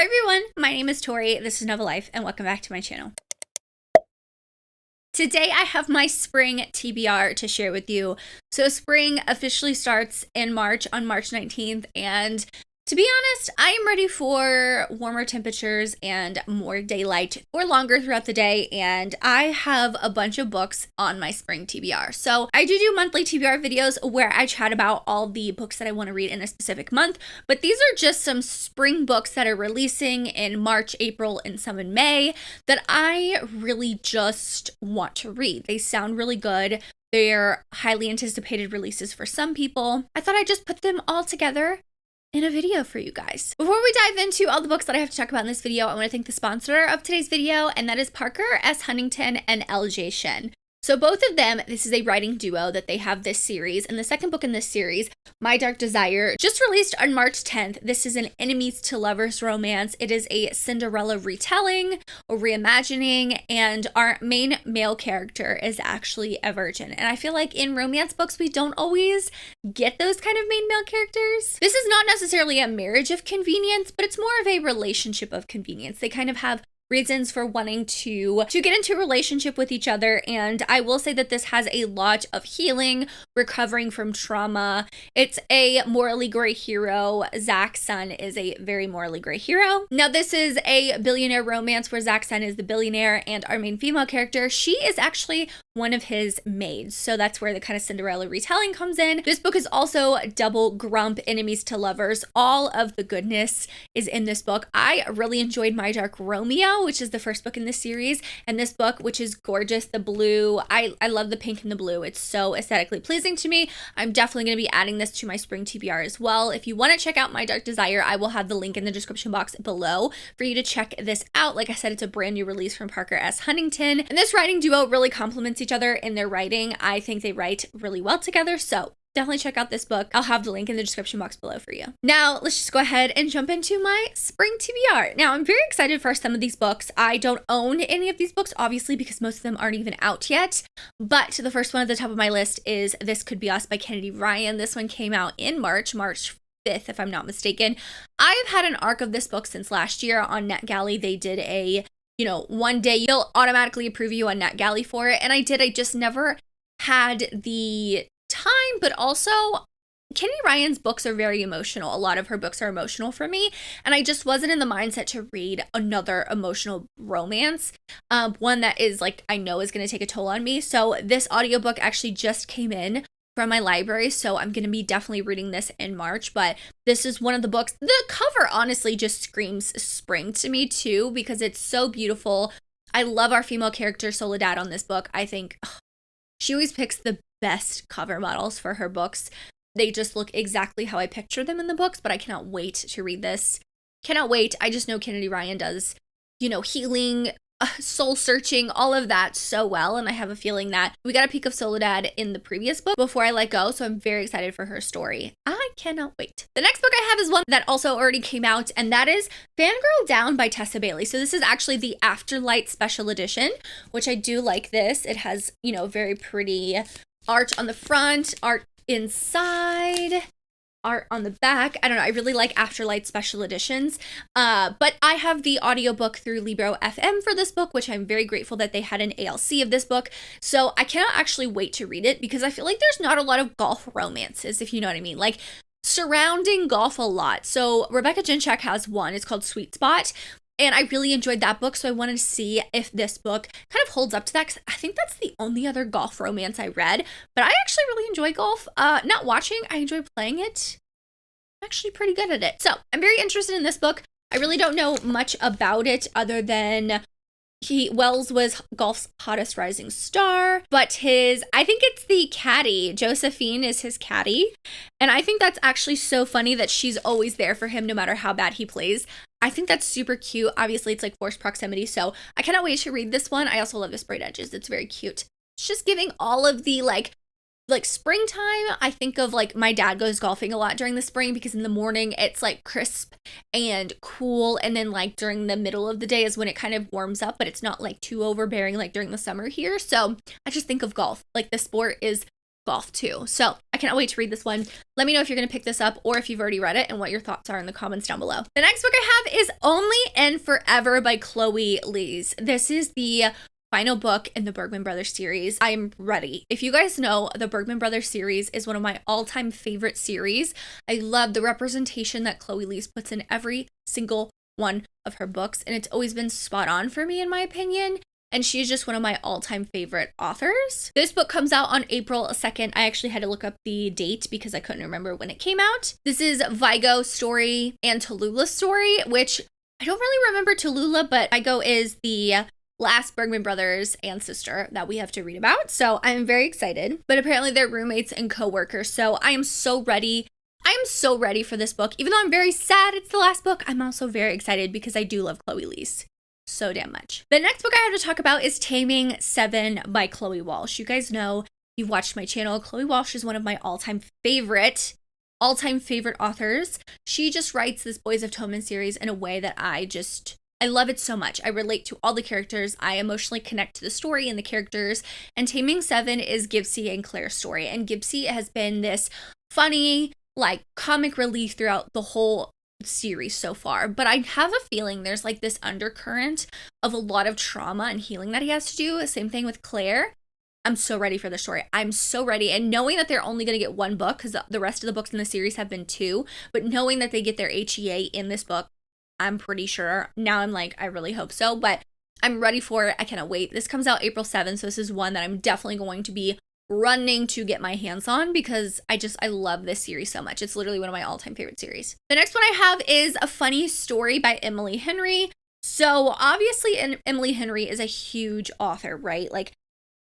Hi everyone, my name is Tori, this is Nova Life, and welcome back to my channel. Today I have my spring TBR to share with you. So spring officially starts in March on March 19th, and to be honest, I am ready for warmer temperatures and more daylight or longer throughout the day, and I have a bunch of books on my spring TBR. So I do monthly TBR videos where I chat about all the books that I want to read in a specific month, but these are just some spring books that are releasing in March, April, and some in May that I really just want to read. They sound really good. They're highly anticipated releases for some people. I thought I'd just put them all together in a video for you guys. Before we dive into all the books that I have to talk about in this video, I want to thank the sponsor of today's video, and that is Parker S. Huntington and L.J. Shen. So both of them, this is a writing duo that they have this series, and the second book in this series, My Dark Desire, just released on March 10th. This is an enemies to lovers romance. It is a Cinderella retelling or reimagining, and our main male character is actually a virgin. And I feel like in romance books, we don't always get those kind of main male characters. This is not necessarily a marriage of convenience, but it's more of a relationship of convenience. They kind of have reasons for wanting to get into a relationship with each other, and I will say that this has a lot of healing, recovering from trauma. It's a morally gray hero. Zach's son is a very morally gray hero. Now this is a billionaire romance where Zach's son is the billionaire, and our main female character, she is actually one of his maids. So that's where the kind of Cinderella retelling comes in. This book is also double grump, enemies to lovers. All of the goodness is in this book. I really enjoyed My Dark Romeo, which is the first book in this series, and this book, which is gorgeous. The blue, I love the pink and the blue. It's so aesthetically pleasing to me. I'm definitely going to be adding this to my spring TBR as well. If you want to check out My Dark Desire, I will have the link in the description box below for you to check this out. Like I said, it's a brand new release from Parker S. Huntington, and this writing duo really complements each other in their writing. I think they write really well together, so definitely check out this book. I'll have the link in the description box below for you. Now, let's just go ahead and jump into my spring TBR. Now, I'm very excited for some of these books. I don't own any of these books, obviously, because most of them aren't even out yet. But the first one at the top of my list is This Could Be Us by Kennedy Ryan. This one came out in March 5th, if I'm not mistaken. I've had an arc of this book since last year on NetGalley. They did a, one day you'll automatically approve you on NetGalley for it. And I did. I just never had the time, but also Kennedy Ryan's books are very emotional. A lot of her books are emotional for me, and I just wasn't in the mindset to read another emotional romance, one that is like I know is going to take a toll on me. So this audiobook actually just came in from my library, so I'm going to be definitely reading this in March. But this is one of the books. The cover honestly just screams spring to me too, because it's so beautiful. I love our female character Soledad on this book. I think she always picks the best cover models for her books. They just look exactly how I picture them in the books, but I cannot wait to read this. Cannot wait. I just know Kennedy Ryan does, healing, soul searching, all of that so well, and I have a feeling that we got a peek of Soledad in the previous book before I let go, so I'm very excited for her story. I cannot wait. The next book I have is one that also already came out, and that is Fangirl Down by Tessa Bailey. So this is actually the Afterlight Special Edition, which I do like this. It has, very pretty art on the front, art inside, art on the back. I don't know. I really like Afterlight special editions. But I have the audiobook through Libro FM for this book, which I'm very grateful that they had an ALC of this book. So I cannot actually wait to read it because I feel like there's not a lot of golf romances, if you know what I mean. Like surrounding golf a lot. So Rebecca Jinchak has one. It's called Sweet Spot. And I really enjoyed that book, so I wanted to see if this book kind of holds up to that, because I think that's the only other golf romance I read. But I actually really enjoy golf. Not watching, I enjoy playing it. I'm actually pretty good at it. So I'm very interested in this book. I really don't know much about it other than Wells was golf's hottest rising star, but I think it's the caddy. Josephine is his caddy. And I think that's actually so funny that she's always there for him no matter how bad he plays. I think that's super cute. Obviously, it's like forced proximity, so I cannot wait to read this one. I also love the sprayed edges. It's very cute. It's just giving all of the like springtime. I think of like my dad goes golfing a lot during the spring because in the morning it's like crisp and cool, and then like during the middle of the day is when it kind of warms up, but it's not like too overbearing like during the summer here. So I just think of golf. Like the sport is golf too. So I cannot wait to read this one. Let me know if you're going to pick this up or if you've already read it and what your thoughts are in the comments down below. The next book I have is Only and Forever by Chloe Lees. This is the final book in the Bergman Brothers series. I'm ready. If you guys know, the Bergman Brothers series is one of my all-time favorite series. I love the representation that Chloe Lees puts in every single one of her books, and it's always been spot on for me in my opinion. And she's just one of my all-time favorite authors. This book comes out on April 2nd. I actually had to look up the date because I couldn't remember when it came out. This is Vigo's story and Tallulah's story, which I don't really remember Tallulah, but Vigo is the last Bergman brothers and sister that we have to read about. So I'm very excited. But apparently they're roommates and co-workers. So I am so ready. I am so ready for this book. Even though I'm very sad it's the last book, I'm also very excited because I do love Chloe Lees so damn much. The next book I have to talk about is Taming Seven by Chloe Walsh. You guys know, you've watched my channel. Chloe Walsh is one of my all-time favorite authors. She just writes this Boys of Tommen series in a way that I love it so much. I relate to all the characters. I emotionally connect to the story and the characters. And Taming Seven is Gibbsy and Claire's story. And Gibbsy has been this funny, like, comic relief throughout the whole series so far, but I have a feeling there's like this undercurrent of a lot of trauma and healing that he has to do. Same thing with Claire. I'm so ready for the story. I'm so ready. And knowing that they're only going to get one book, because the rest of the books in the series have been two, but knowing that they get their HEA in this book, I'm pretty sure. Now I'm like, I really hope so, but I'm ready for it. I cannot wait. This comes out April 7th, so this is one that I'm definitely going to be running to get my hands on because I love this series so much. It's literally one of my all-time favorite series. The next one I have is A Funny Story by Emily Henry. So obviously Emily Henry is a huge author, right? Like,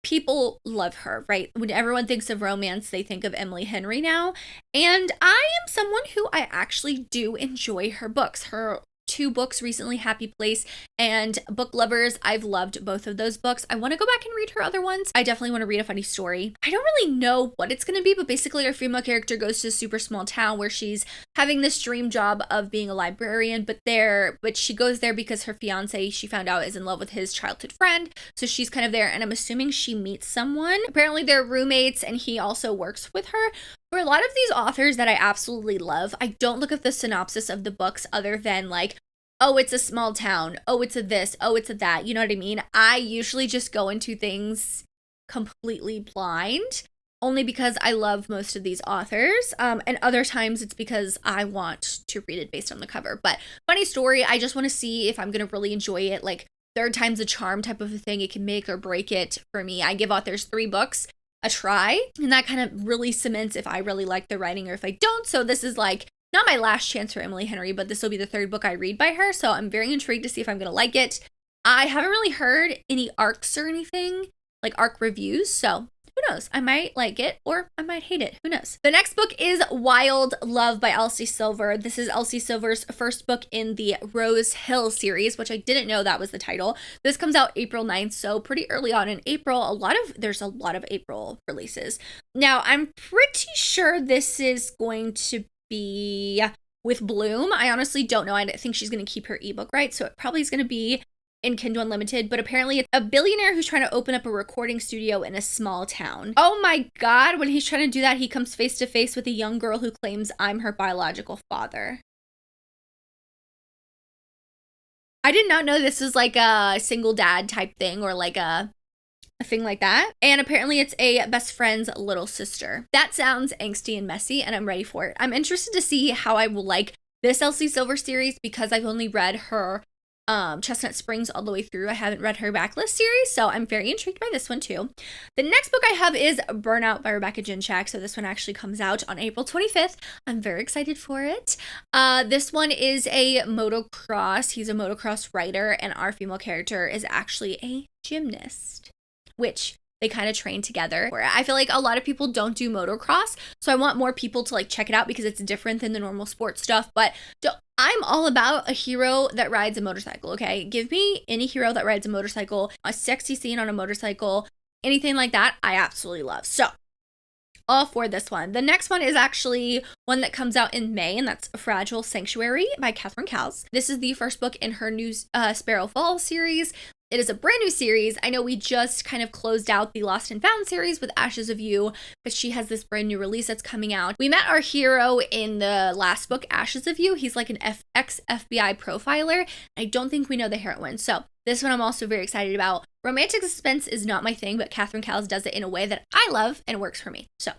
people love her, right? When everyone thinks of romance, they think of Emily Henry now. And I am someone who I actually do enjoy her books. Her two books recently, Happy Place and Book Lovers. I've loved both of those books. I want to go back and read her other ones. I definitely want to read A Funny Story. I don't really know what it's going to be, but basically our female character goes to a super small town where she's having this dream job of being a librarian, but she goes there because her fiance, she found out, is in love with his childhood friend. So she's kind of there, and I'm assuming she meets someone. Apparently they're roommates and he also works with her. For a lot of these authors that I absolutely love, I don't look at the synopsis of the books other than like, oh, it's a small town. Oh, it's a this. Oh, it's a that. You know what I mean? I usually just go into things completely blind, only because I love most of these authors. And other times it's because I want to read it based on the cover. But Funny Story, I just want to see if I'm going to really enjoy it. Like, third time's a charm type of a thing. It can make or break it for me. I give authors 3 books a try, and that kind of really cements if I really like the writing or if I don't. So this is like not my last chance for Emily Henry, but this will be the 3rd book I read by her, so I'm very intrigued to see if I'm gonna like it. I haven't really heard any arcs or anything, like arc reviews, so who knows? I might like it or I might hate it. Who knows? The next book is Wild Love by Elsie Silver. This is Elsie Silver's first book in the Rose Hill series, which I didn't know that was the title. This comes out April 9th, so pretty early on in April. There's a lot of April releases. Now, I'm pretty sure this is going to be with Bloom. I honestly don't know. I think she's going to keep her ebook right, so it probably is going to be in Kindle Unlimited, but apparently it's a billionaire who's trying to open up a recording studio in a small town. Oh my god, when he's trying to do that, he comes face to face with a young girl who claims I'm her biological father. I did not know this was like a single dad type thing or like a thing like that. And apparently it's a best friend's little sister. That sounds angsty and messy, and I'm ready for it. I'm interested to see how I will like this Elsie Silver series because I've only read her Chestnut Springs all the way through. I haven't read her Backlist series, so I'm very intrigued by this one too. The next book I have is Burnout by Rebecca Jinchak. So this one actually comes out on April 25th. I'm very excited for it. This one is a motocross. He's a motocross rider, and our female character is actually a gymnast, which they kind of train together. I feel like a lot of people don't do motocross, so I want more people to like check it out because it's different than the normal sports stuff. But I'm all about a hero that rides a motorcycle, okay? Give me any hero that rides a motorcycle, a sexy scene on a motorcycle, anything like that, I absolutely love. So, all for this one. The next one is actually one that comes out in May, and that's Fragile Sanctuary by Catherine Cowles. This is the first book in her new Sparrow Falls series. It is a brand new series. I know we just kind of closed out the Lost and Found series with Ashes of You, but she has this brand new release that's coming out. We met our hero in the last book, Ashes of You. He's like an ex-FBI profiler. I don't think we know the heroine. So this one I'm also very excited about. Romantic suspense is not my thing, but Catherine Cowles does it in a way that I love and it works for me. So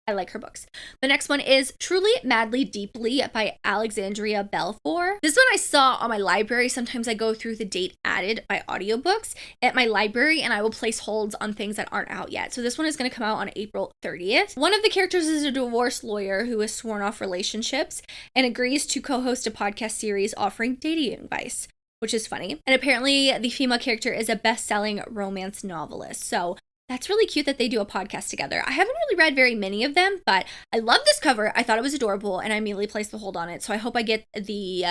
I like her books. The next one is Truly, Madly, Deeply by Alexandria Belfour. This one I saw on my library. Sometimes I go through the date added by audiobooks at my library and I will place holds on things that aren't out yet. So this one is going to come out on April 30th. One of the characters is a divorce lawyer who is sworn off relationships and agrees to co-host a podcast series offering dating advice, which is funny. And apparently the female character is a best-selling romance novelist. So that's really cute that they do a podcast together. I haven't really read very many of them, but I love this cover. I thought it was adorable, and I immediately placed the hold on it. So I hope I get the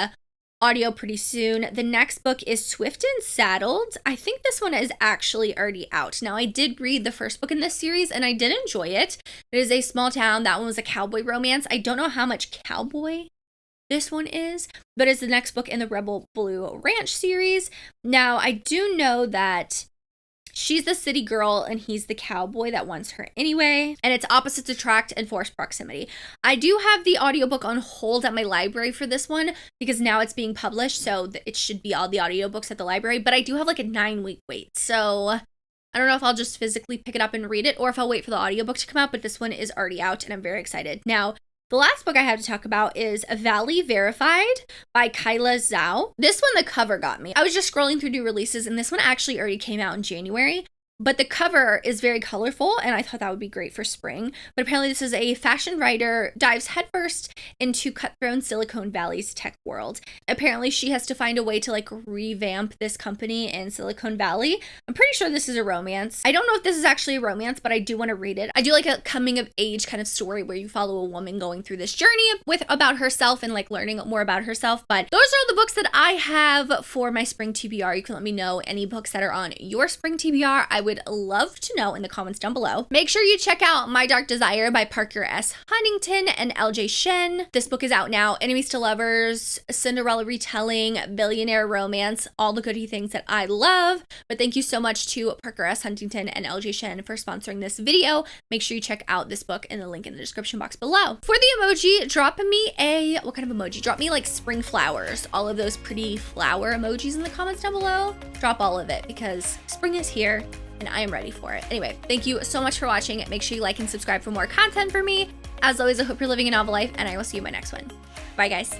audio pretty soon. The next book is Swift and Saddled. I think this one is actually already out. Now, I did read the first book in this series, and I did enjoy it. It is a small town. That one was a cowboy romance. I don't know how much cowboy this one is, but it's the next book in the Rebel Blue Ranch series. Now, I do know that she's the city girl and he's the cowboy that wants her anyway. And it's opposites attract and forced proximity. I do have the audiobook on hold at my library for this one because now it's being published. So it should be all the audiobooks at the library. But I do have like a 9-week wait. So I don't know if I'll just physically pick it up and read it or if I'll wait for the audiobook to come out. But this one is already out and I'm very excited. Now, the last book I have to talk about is Valley Verified by Kyla Zhao. This one, the cover got me. I was just scrolling through new releases and this one actually already came out in January. But the cover is very colorful and I thought that would be great for spring. But apparently this is a fashion writer dives headfirst into cutthroat Silicone Valley's tech world. Apparently she has to find a way to like revamp this company in Silicone Valley. I'm pretty sure this is a romance. I don't know if this is actually a romance, but I do want to read it. I do like a coming of age kind of story where you follow a woman going through this journey about herself and like learning more about herself. But those are all the books that I have for my spring TBR. You can let me know any books that are on your spring TBR. I would love to know in the comments down below. Make sure you check out My Dark Desire by Parker S. Huntington and LJ Shen. This book is out now. Enemies to Lovers, Cinderella retelling, billionaire romance, all the goody things that I love. But thank you so much to Parker S. Huntington and LJ Shen for sponsoring this video. Make sure you check out this book in the link in the description box below. For the emoji, drop me what kind of emoji? Drop me like spring flowers, all of those pretty flower emojis in the comments down below. Drop all of it because spring is here and I am ready for it. Anyway, thank you so much for watching. Make sure you like and subscribe for more content for me. As always, I hope you're living a novel life and I will see you in my next one. Bye guys.